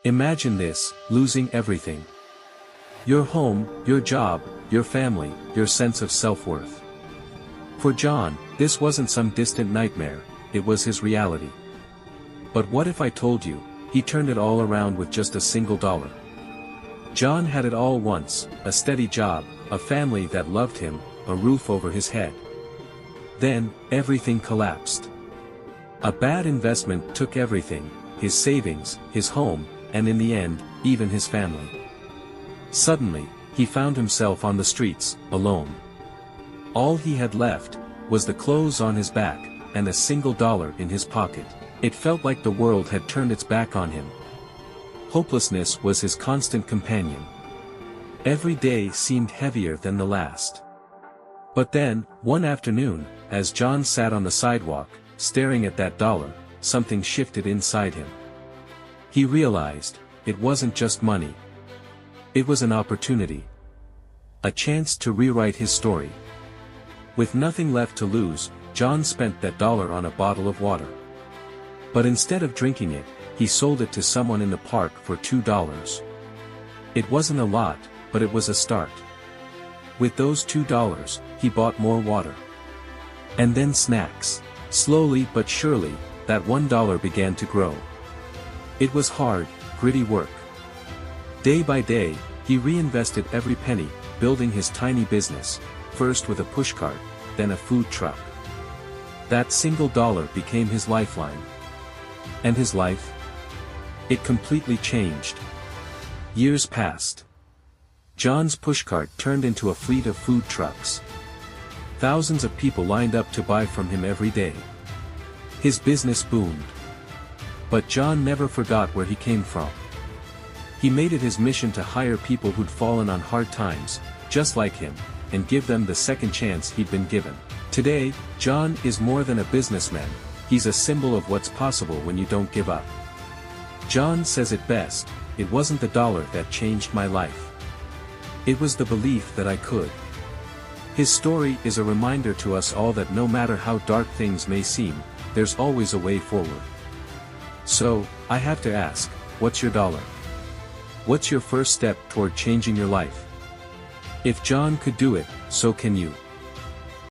Imagine this, losing everything. Your home, your job, your family, your sense of self-worth. For John, this wasn't some distant nightmare, it was his reality. But what if I told you, he turned it all around with just a single dollar? John had it all once, a steady job, a family that loved him, a roof over his head. Then, everything collapsed. A bad investment took everything, his savings, his home, and in the end, even his family. Suddenly, he found himself on the streets, alone. All he had left was the clothes on his back, and a single dollar in his pocket. It felt like the world had turned its back on him. Hopelessness was his constant companion. Every day seemed heavier than the last. But then, one afternoon, as John sat on the sidewalk, staring at that dollar, something shifted inside him. He realized, it wasn't just money. It was an opportunity. A chance to rewrite his story. With nothing left to lose, John spent that dollar on a bottle of water. But instead of drinking it, he sold it to someone in the park for $2. It wasn't a lot, but it was a start. With those $2, he bought more water. And then snacks. Slowly but surely, that $1 began to grow. It was hard, gritty work. Day by day, he reinvested every penny, building his tiny business, first with a pushcart, then a food truck. That single dollar became his lifeline. And his life? It completely changed. Years passed. John's pushcart turned into a fleet of food trucks. Thousands of people lined up to buy from him every day. His business boomed. But John never forgot where he came from. He made it his mission to hire people who'd fallen on hard times, just like him, and give them the second chance he'd been given. Today, John is more than a businessman, he's a symbol of what's possible when you don't give up. John says it best, it wasn't the dollar that changed my life. It was the belief that I could. His story is a reminder to us all that no matter how dark things may seem, there's always a way forward. So, I have to ask, what's your dollar? What's your first step toward changing your life? If John could do it, so can you.